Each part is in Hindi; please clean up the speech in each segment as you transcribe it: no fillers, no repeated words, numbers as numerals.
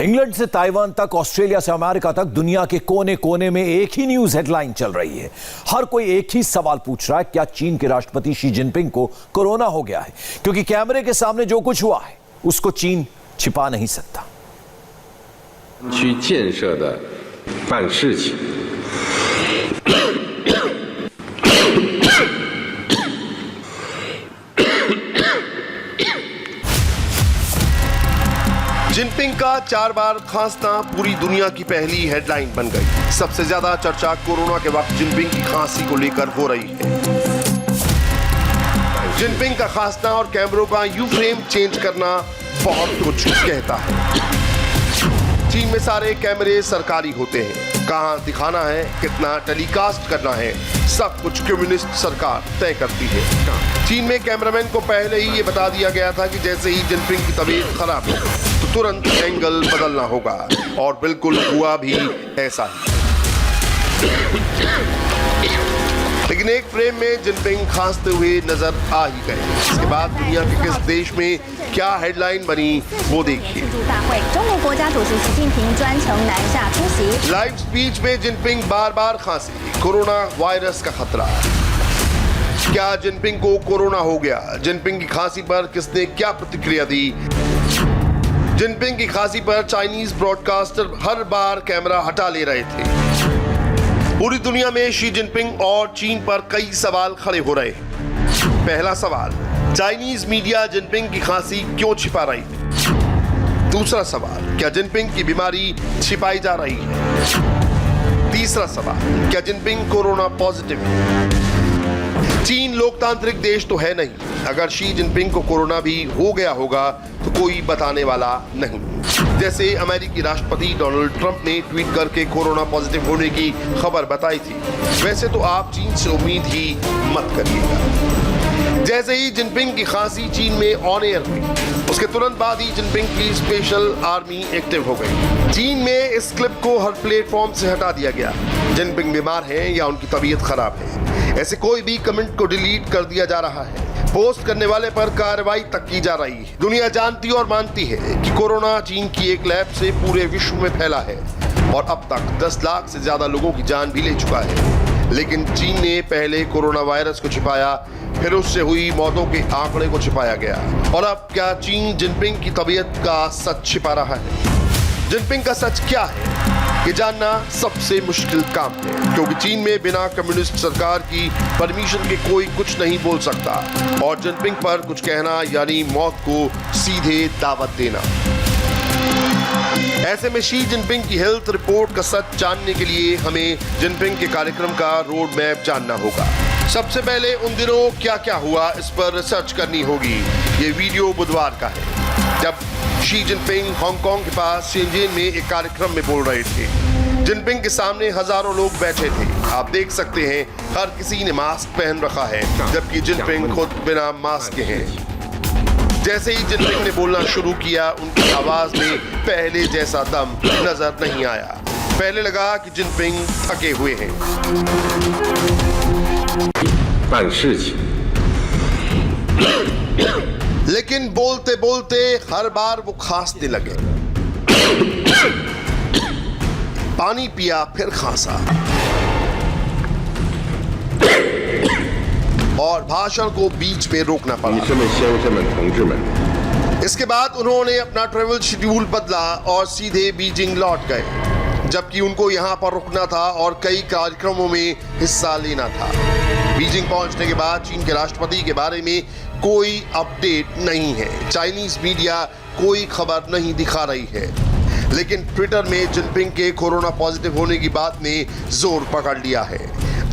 इंग्लैंड से ताइवान तक, ऑस्ट्रेलिया से अमेरिका तक, दुनिया के कोने कोने में एक ही न्यूज हेडलाइन चल रही है। हर कोई एक ही सवाल पूछ रहा है, क्या चीन के राष्ट्रपति शी जिनपिंग को कोरोना हो गया है? क्योंकि कैमरे के सामने जो कुछ हुआ है उसको चीन छिपा नहीं सकता। 区建设的办事情。 जिनपिंग का 4 बार खांसना पूरी दुनिया की पहली हेडलाइन बन गई। सबसे ज्यादा चर्चा कोरोना के वक्त जिनपिंग की खांसी को लेकर हो रही है। जिनपिंग का खांसना और कैमरों का यू फ्रेम चेंज करना बहुत कुछ कहता है। चीन में सारे कैमरे सरकारी होते हैं। कहां दिखाना है, कितना टेलीकास्ट करना है, सब कुछ कम्युनिस्ट सरकार तय करती है। चीन में कैमरामैन को पहले ही ये बता दिया गया था कि जैसे ही जिनपिंग की तबीयत खराब हो तो तुरंत एंगल बदलना होगा, और बिल्कुल हुआ भी ऐसा ही। लेकिन एक फ्रेम में जिनपिंग खांसते हुए नजर आ ही गए। इसके बाद दुनिया के किस देश में क्या हेडलाइन बनी वो देखिए। लाइव स्पीच में जिनपिंग बार बार खांसी, कोरोना वायरस का खतरा। क्या जिनपिंग को कोरोना हो गया? जिनपिंग की खांसी पर किसने क्या प्रतिक्रिया दी? जिनपिंग की खांसी पर चाइनीज ब्रॉडकास्टर हर बार कैमरा हटा ले रहे थे। पूरी दुनिया में शी जिनपिंग और चीन पर कई सवाल खड़े हो रहे हैं। पहला सवाल, चाइनीज मीडिया जिनपिंग की खांसी क्यों छिपा रही है? दूसरा सवाल, क्या जिनपिंग की बीमारी छिपाई जा रही है? तीसरा सवाल, क्या जिनपिंग कोरोना पॉजिटिव है? चीन लोकतांत्रिक देश तो है नहीं। अगर शी जिनपिंग को कोरोना भी हो गया होगा तो कोई बताने वाला नहीं। जैसे अमेरिकी राष्ट्रपति डोनाल्ड ट्रंप ने ट्वीट करके कोरोना पॉजिटिव होने की खबर बताई थी, वैसे तो आप चीन से उम्मीद ही मत करिएगा। जैसे ही जिनपिंग की खांसी चीन में ऑन एयर हुई, उसके तुरंत बाद ही जिनपिंग की स्पेशल आर्मी एक्टिव हो गई। चीन में इस क्लिप को हर प्लेटफॉर्म से हटा दिया गया। जिनपिंग बीमार हैं या उनकी तबीयत खराब है, ऐसे कोई भी कमेंट को डिलीट कर दिया जा रहा है। पोस्ट करने वाले पर कार्रवाई तक की जा रही है। दुनिया जानती और मानती है कि कोरोना चीन की एक लैब से पूरे विश्व में फैला है और अब तक 10 लाख से ज्यादा लोगों की जान भी ले चुका है। लेकिन चीन ने पहले कोरोना वायरस को छिपाया, फिर उससे हुई मौतों के आंकड़े को छिपाया गया, और अब क्या चीन जिनपिंग की तबीयत का सच छिपा रहा है? जिनपिंग का सच क्या है, ये जानना सबसे मुश्किल काम है, क्योंकि चीन में बिना कम्युनिस्ट सरकार की परमिशन के कोई कुछ नहीं बोल सकता, और जिनपिंग पर कुछ कहना यानी मौत को सीधे दावत देना। ऐसे में शी जिनपिंग की हेल्थ रिपोर्ट का सच जानने के लिए हमें जिनपिंग के कार्यक्रम का रोड मैप जानना होगा। सबसे पहले उन दिनों क्या क्या हुआ, इस पर रिसर्च करनी होगी। ये वीडियो बुधवार का है, जब शी जिनपिंग हांगकांग के पास शेंजेन में एक कार्यक्रम में बोल रहे थे। जिनपिंग के सामने हजारों लोग बैठे थे। आप देख सकते हैं हर किसी ने मास्क पहन रखा है, जबकि जिनपिंग खुद बिना मास्क के हैं। जैसे ही जिनपिंग ने बोलना शुरू किया, उनकी आवाज में पहले जैसा दम नजर नहीं आया। पहले लगा कि जिनपिंग थके हुए हैं। लेकिन बोलते बोलते हर बार वो खांसने लगे। पानी पिया, फिर खांसा, और भाषण को बीच में रोकना पड़ा। इसके बाद उन्होंने अपना ट्रेवल शेड्यूल बदला और सीधे बीजिंग लौट गए, जबकि उनको यहाँ पर रुकना था और कई कार्यक्रमों में हिस्सा लेना था। बीजिंग पहुंचने के बाद चीन के राष्ट्रपति के बारे में कोई अपडेट नहीं है। चाइनीज मीडिया कोई खबर नहीं दिखा रही है, लेकिन ट्विटर में जिनपिंग के कोरोना पॉजिटिव होने की बात ने जोर पकड़ लिया है।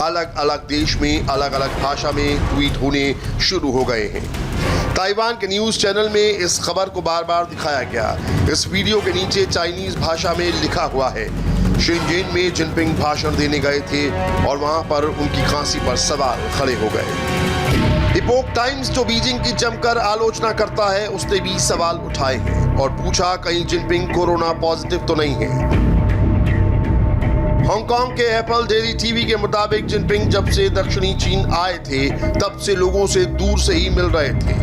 अलग अलग देश में अलग अलग भाषा में ट्वीट होने शुरू हो गए हैं। ताइवान के न्यूज चैनल में इस खबर को बार बार दिखाया गया। इस वीडियो के नीचे चाइनीज भाषा में लिखा हुआ है, शेंजेन में जिनपिंग भाषण देने गए थे और वहां पर उनकी खांसी पर सवाल खड़े हो गए। इपोक टाइम्स, जो बीजिंग की जमकर आलोचना करता है, उसने भी सवाल उठाए हैं और पूछा कहीं जिनपिंग कोरोना पॉजिटिव तो नहीं है। हांगकांग के एप्पल डेली टीवी के मुताबिक जिनपिंग जब से दक्षिणी चीन आए थे तब से लोगों से दूर से ही मिल रहे थे,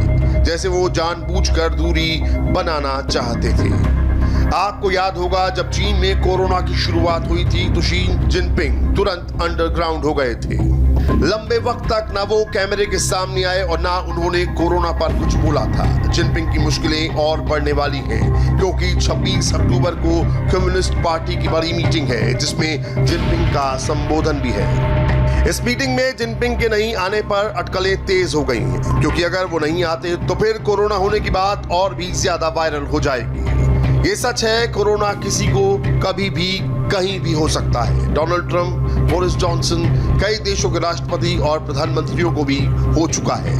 जैसे वो जानबूझकर दूरी बनाना चाहते थे। आपको याद होगा जब चीन में कोरोना की शुरुआत हुई थी तो शी जिनपिंग तुरंत अंडरग्राउंड हो गए थे। लंबे वक्त तक ना वो कैमरे के सामने आए और ना उन्होंने कोरोना पर कुछ बोला था। जिनपिंग की मुश्किलें और बढ़ने वाली हैं क्योंकि 26 अक्टूबर को कम्युनिस्ट पार्टी की बड़ी मीटिंग है जिसमें जिनपिंग का संबोधन भी है। इस मीटिंग में जिनपिंग के नहीं आने पर अटकलें तेज हो गई हैं क्योंकि अगर वो नहीं आते तो फिर कोरोना होने की बात और भी ज्यादा वायरल हो जाएगी। ये सच है, कोरोना किसी को कभी भी कहीं भी हो सकता है। डोनाल्ड ट्रंप, बोरिस जॉनसन, कई देशों के राष्ट्रपति और प्रधानमंत्रियों को भी हो चुका है।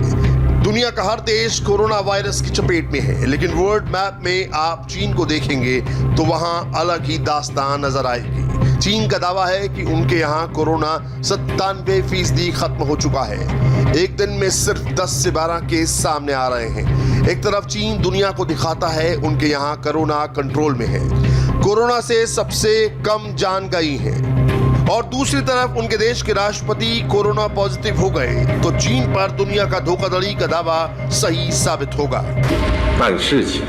दुनिया का हर देश कोरोना वायरस की चपेट में है, लेकिन वर्ल्ड मैप में आप चीन को देखेंगे तो वहां अलग ही दास्तान नजर आएगी। चीन का दावा है कि उनके यहाँ कोरोना 97% खत्म हो चुका है। एक दिन में सिर्फ 10 से 12 केस सामने आ रहे हैं। एक तरफ चीन दुनिया को दिखाता है उनके यहाँ कोरोना कंट्रोल में है, कोरोना से सबसे कम जान गई है, और दूसरी तरफ उनके देश के राष्ट्रपति कोरोना पॉजिटिव हो गए तो चीन पर दुनिया का धोखाधड़ी का दावा सही साबित होगा। 办事情